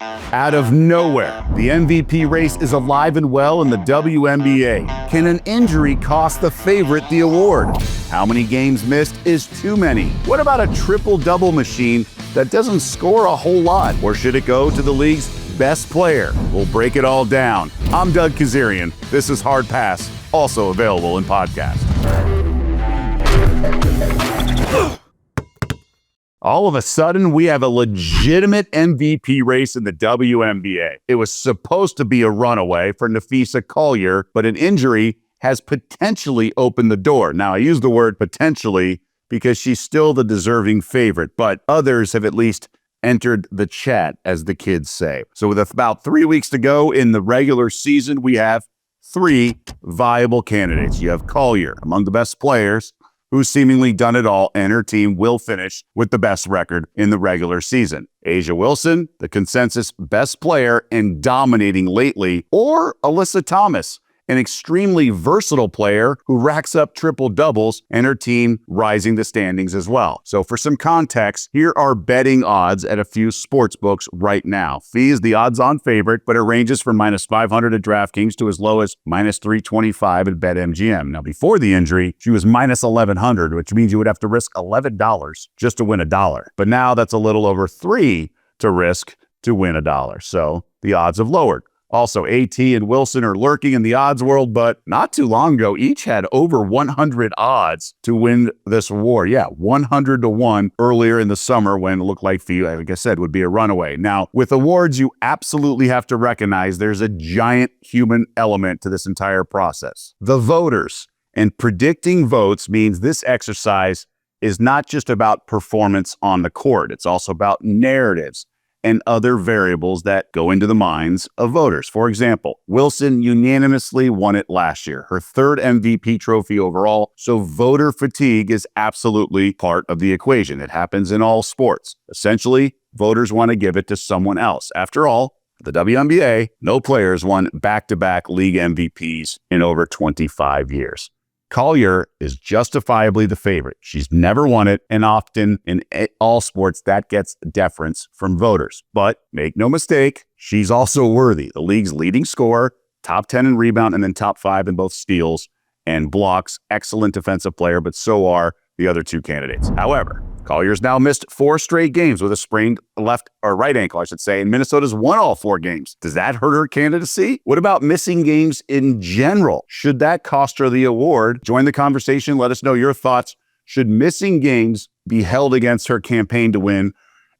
Out of nowhere, the MVP race is alive and well in the WNBA. Can an injury cost the favorite the award? How many games missed is too many? What about a triple-double machine that doesn't score a whole lot? Or should it go to the league's best player? We'll break it all down. I'm Doug Kezirian. This is Hard Pass, also available in podcast. All of a sudden, we have a legitimate MVP race in the WNBA. It was supposed to be a runaway for Napheesa Collier, but an injury has potentially opened the door. Now, I use the word potentially because she's still the deserving favorite, but others have at least entered the chat, as the kids say. So with about 3 weeks to go in the regular season, we have 3 viable candidates. You have Collier, among the best players, who's seemingly done it all, and her team will finish with the best record in the regular season. A'ja Wilson, the consensus best player and dominating lately, or Alyssa Thomas, an extremely versatile player who racks up triple doubles, and her team rising the standings as well. So for some context, here are betting odds at a few sports books right now. Fee is the odds-on favorite, but it ranges from -500 at DraftKings to as low as -325 at BetMGM. Now, before the injury, she was -1100, which means you would have to risk $11 just to win $1. But now that's a little over $3 to risk to win $1. So the odds have lowered. Also, AT and Wilson are lurking in the odds world, but not too long ago, each had over 100 odds to win this award. Yeah, 100 to 1 earlier in the summer when it looked like Fee, like I said, would be a runaway. Now, with awards, you absolutely have to recognize there's a giant human element to this entire process. The voters. And predicting votes means this exercise is not just about performance on the court. It's also about narratives and other variables that go into the minds of voters. For example, Wilson unanimously won it last year, her 3rd MVP trophy overall, so voter fatigue is absolutely part of the equation. It happens in all sports. Essentially, voters want to give it to someone else. After all, the WNBA, no players won back-to-back league MVPs in over 25 years. Collier is justifiably the favorite. She's never won it, and often in all sports, that gets deference from voters. But make no mistake, she's also worthy. The league's leading scorer, top 10 in rebound, and then top 5 in both steals and blocks. Excellent defensive player, but so are the other 2 candidates. However, Collier's now missed 4 straight games with a sprained left or right ankle, I should say, and Minnesota's won all 4 games. Does that hurt her candidacy? What about missing games in general? Should that cost her the award? Join the conversation. Let us know your thoughts. Should missing games be held against her campaign to win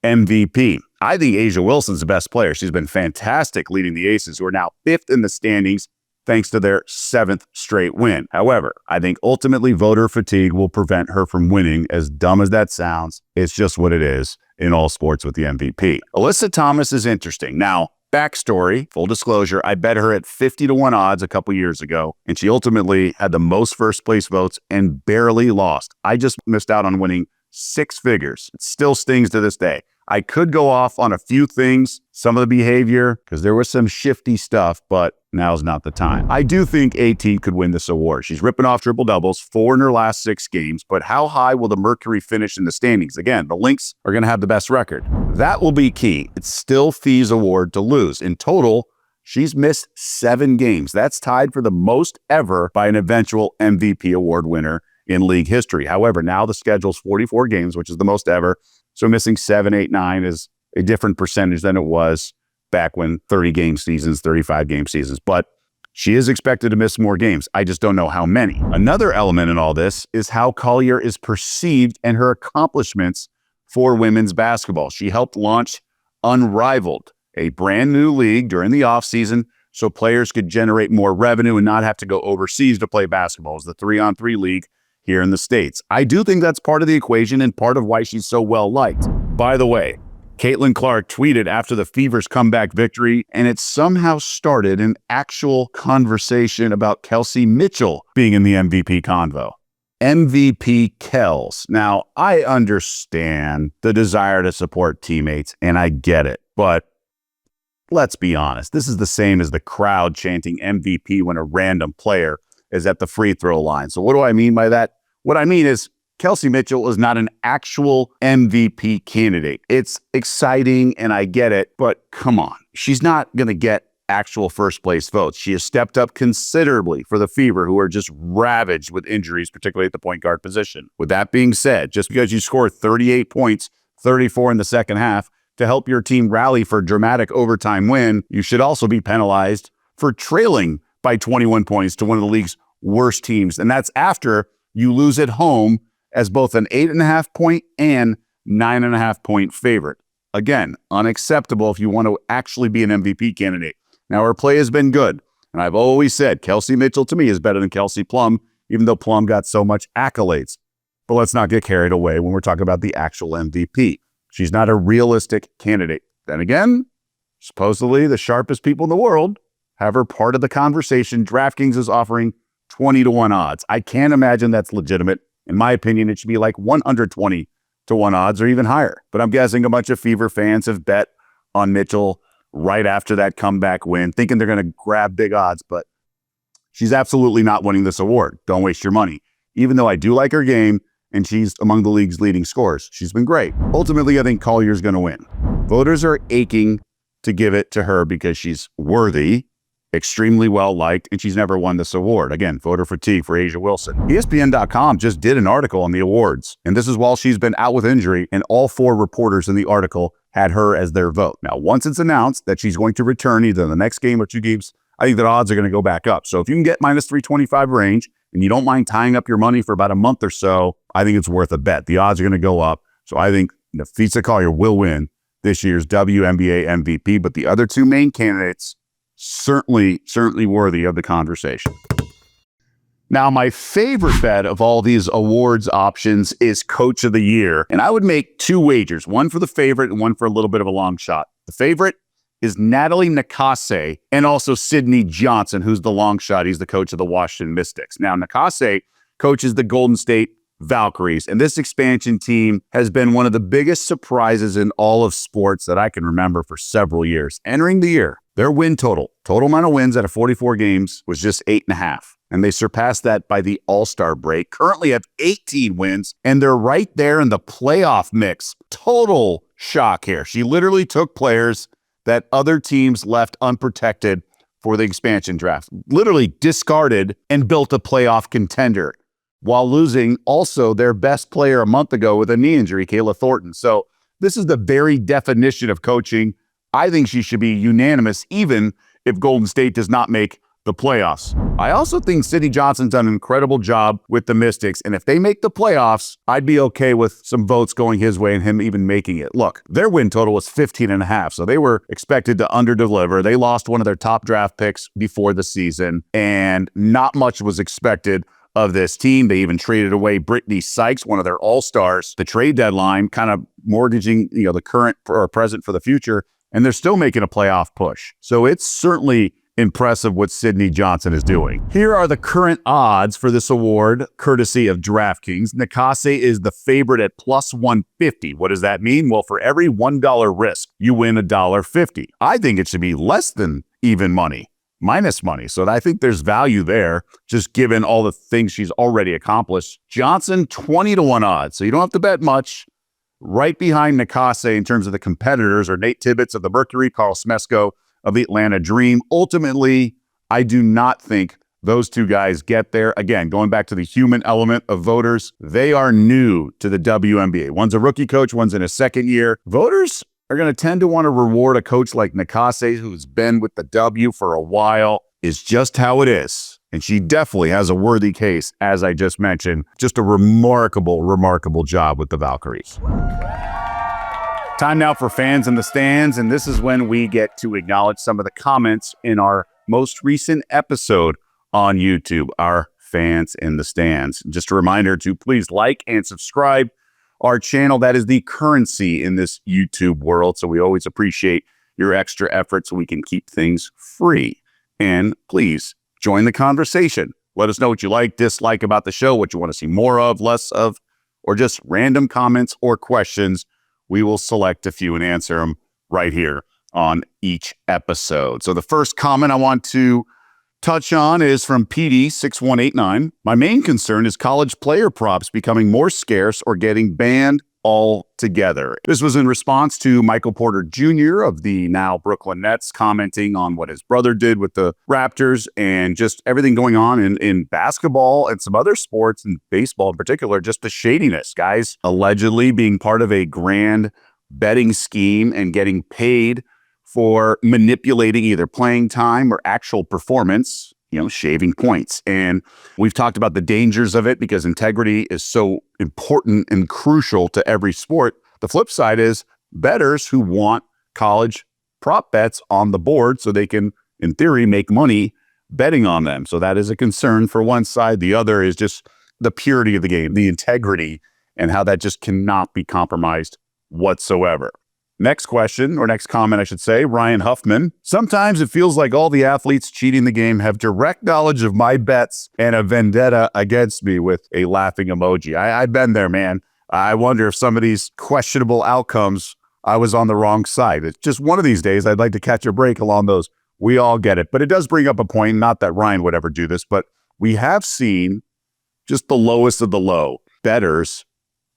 MVP? I think A'ja Wilson's the best player. She's been fantastic leading the Aces, who are now 5th in the standings, thanks to their 7th straight win. However, I think ultimately voter fatigue will prevent her from winning. As dumb as that sounds, it's just what it is in all sports with the MVP. Alyssa Thomas is interesting. Now, backstory, full disclosure, I bet her at 50 to 1 odds a couple years ago, and she ultimately had the most first place votes and barely lost. I just missed out on winning 6 figures. It still stings to this day. I could go off on a few things, some of the behavior, because there was some shifty stuff, but now's not the time. I do think AT could win this award. She's ripping off triple doubles, 4 in her last 6 games, but how high will the Mercury finish in the standings? Again, the Lynx are going to have the best record. That will be key. It's still Fee's award to lose. In total, she's missed 7 games. That's tied for the most ever by an eventual MVP award winner in league history. However, now the schedule's 44 games, which is the most ever. So missing 7, 8, 9 is a different percentage than it was back when 30-game seasons, 35-game seasons. But she is expected to miss more games. I just don't know how many. Another element in all this is how Collier is perceived and her accomplishments for women's basketball. She helped launch Unrivaled, a brand new league during the offseason so players could generate more revenue and not have to go overseas to play basketball. It's the 3-on-3 league here in the States. I do think that's part of the equation and part of why she's so well liked. By the way, Caitlin Clark tweeted after the Fever's comeback victory, and it somehow started an actual conversation about Kelsey Mitchell being in the MVP convo. MVP Kels. Now, I understand the desire to support teammates, and I get it, but let's be honest. This is the same as the crowd chanting MVP when a random player is at the free throw line. So what do I mean by that? What I mean is Kelsey Mitchell is not an actual MVP candidate. It's exciting and I get it, but come on. She's not going to get actual first place votes. She has stepped up considerably for the Fever, who are just ravaged with injuries, particularly at the point guard position. With that being said, just because you score 38 points, 34 in the second half, to help your team rally for a dramatic overtime win, you should also be penalized for trailing by 21 points to one of the league's worst teams. And that's after you lose at home as both an 8.5 point and 9.5 point favorite. Again, unacceptable if you want to actually be an MVP candidate. Now, her play has been good, and I've always said Kelsey Mitchell to me is better than Kelsey Plum, even though Plum got so much accolades. But let's not get carried away when we're talking about the actual MVP. She's not a realistic candidate. Then again, supposedly the sharpest people in the world have her part of the conversation. DraftKings is offering 20-1 odds. I can't imagine that's legitimate. In my opinion, it should be like 120-1 odds or even higher. But I'm guessing a bunch of Fever fans have bet on Mitchell right after that comeback win, thinking they're going to grab big odds, but she's absolutely not winning this award. Don't waste your money. Even though I do like her game, and she's among the league's leading scorers, she's been great. Ultimately, I think Collier's going to win. Voters are aching to give it to her because she's worthy, extremely well-liked, and she's never won this award. Again, voter fatigue for A'ja Wilson. ESPN.com just did an article on the awards, and this is while she's been out with injury, and all 4 reporters in the article had her as their vote. Now, once it's announced that she's going to return either in the next game or 2 games, I think that odds are going to go back up. So if you can get minus 325 range, and you don't mind tying up your money for about a month or so, I think it's worth a bet. The odds are going to go up. So I think Napheesa Collier will win this year's WNBA MVP, but the other 2 main candidates certainly worthy of the conversation. Now, my favorite bet of all these awards options is Coach of the Year. And I would make 2 wagers, one for the favorite and one for a little bit of a long shot. The favorite is Natalie Nakase and also Sydney Johnson, who's the long shot. He's the coach of the Washington Mystics. Now, Nakase coaches the Golden State Valkyries, and this expansion team has been one of the biggest surprises in all of sports that I can remember for several years. Entering the year, their win total amount of wins out of 44 games was just 8.5. And they surpassed that by the All-Star break. Currently have 18 wins, and they're right there in the playoff mix. Total shock here. She literally took players that other teams left unprotected for the expansion draft, literally discarded and built a playoff contender while losing also their best player a month ago with a knee injury, Kayla Thornton. So this is the very definition of coaching. I think she should be unanimous, even if Golden State does not make the playoffs. I also think Sydney Johnson's done an incredible job with the Mystics, and if they make the playoffs, I'd be okay with some votes going his way and him even making it. Look, their win total was 15.5, so they were expected to underdeliver. They lost one of their top draft picks before the season, and not much was expected of this team. They even traded away Brittany Sykes, one of their all-stars, the trade deadline, kind of mortgaging, the current or present for the future, and they're still making a playoff push. So it's certainly impressive what Sydney Johnson is doing. Here are the current odds for this award, courtesy of DraftKings. Nakase is the favorite at plus 150. What does that mean? Well, for every $1 risk, you win $1.50. I think it should be less than even money, minus money. So I think there's value there, just given all the things she's already accomplished. Johnson, 20-1 odds. So you don't have to bet much. Right behind Nakase in terms of the competitors are Nate Tibbetts of the Mercury, Carl Smesko of the Atlanta Dream. Ultimately, I do not think those 2 guys get there. Again, going back to the human element of voters, they are new to the WNBA. One's a rookie coach, one's in his second year. Voters are going to tend to want to reward a coach like Nakase, who's been with the W for a while. Is just how it is. And she definitely has a worthy case, as I just mentioned. Just a remarkable job with the Valkyries. Time now for Fans in the Stands, and this is when we get to acknowledge some of the comments in our most recent episode on YouTube, our Fans in the Stands. Just a reminder to please like and subscribe our channel. That is the currency in this YouTube world, so we always appreciate your extra effort so we can keep things free. And please join the conversation. Let us know what you like, dislike about the show, what you want to see more of, less of, or just random comments or questions. We will select a few and answer them right here on each episode. So the first comment I want to touch on is from PD6189. My main concern is college player props becoming more scarce or getting banned altogether. This was in response to Michael Porter Jr. of the now Brooklyn Nets commenting on what his brother did with the Raptors and just everything going on in basketball and some other sports, and baseball in particular, just the shadiness. Guys allegedly being part of a grand betting scheme and getting paid for manipulating either playing time or actual performance, shaving points. And we've talked about the dangers of it because integrity is so important and crucial to every sport. The flip side is bettors who want college prop bets on the board so they can, in theory, make money betting on them. So that is a concern for one side. The other is just the purity of the game, the integrity, and how that just cannot be compromised whatsoever. Next question, or next comment, I should say, Ryan Huffman. Sometimes it feels like all the athletes cheating the game have direct knowledge of my bets and a vendetta against me, with a laughing emoji. I've been there, man. I wonder if some of these questionable outcomes, I was on the wrong side. It's just one of these days, I'd like to catch a break along those. We all get it. But it does bring up a point, not that Ryan would ever do this, but we have seen just the lowest of the low bettors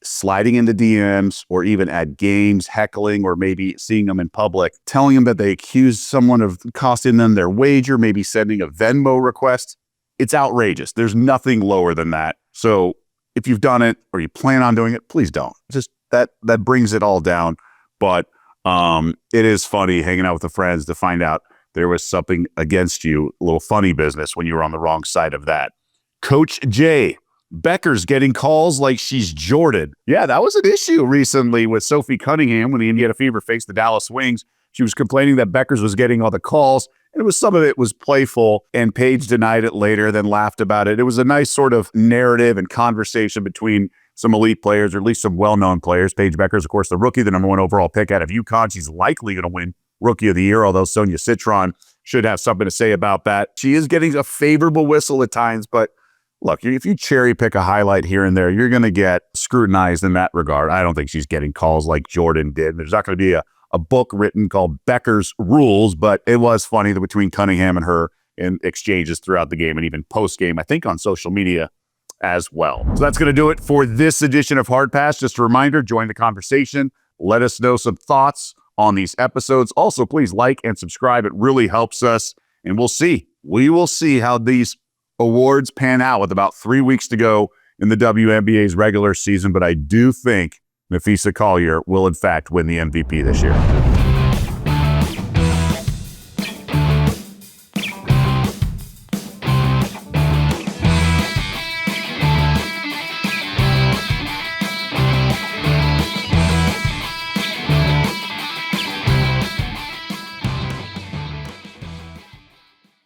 sliding into DMs or even at games, heckling, or maybe seeing them in public, telling them that they accused someone of costing them their wager, maybe sending a Venmo request. It's outrageous. There's nothing lower than that. So if you've done it or you plan on doing it, please don't. Just that brings it all down. But it is funny hanging out with the friends to find out there was something against you, a little funny business when you were on the wrong side of that. Coach J. Becker's getting calls like she's Jordan. Yeah, that was an issue recently with Sophie Cunningham when the Indiana Fever faced the Dallas Wings. She was complaining that Becker's was getting all the calls, and some of it was playful, and Paige denied it later, then laughed about it. It was a nice sort of narrative and conversation between some elite players, or at least some well-known players. Paige Becker's, of course, the rookie, the number 1 overall pick out of UConn. She's likely going to win Rookie of the Year, although Sonia Citron should have something to say about that. She is getting a favorable whistle at times, but look, if you cherry pick a highlight here and there, you're going to get scrutinized in that regard. I don't think she's getting calls like Jordan did. There's not going to be a book written called Becker's Rules, but it was funny that between Cunningham and her in exchanges throughout the game and even post-game, I think on social media as well. So that's going to do it for this edition of Hard Pass. Just a reminder, join the conversation. Let us know some thoughts on these episodes. Also, please like and subscribe. It really helps us. And we'll see. We will see how these awards pan out with about 3 weeks to go in the WNBA's regular season. But I do think Napheesa Collier will, in fact, win the MVP this year.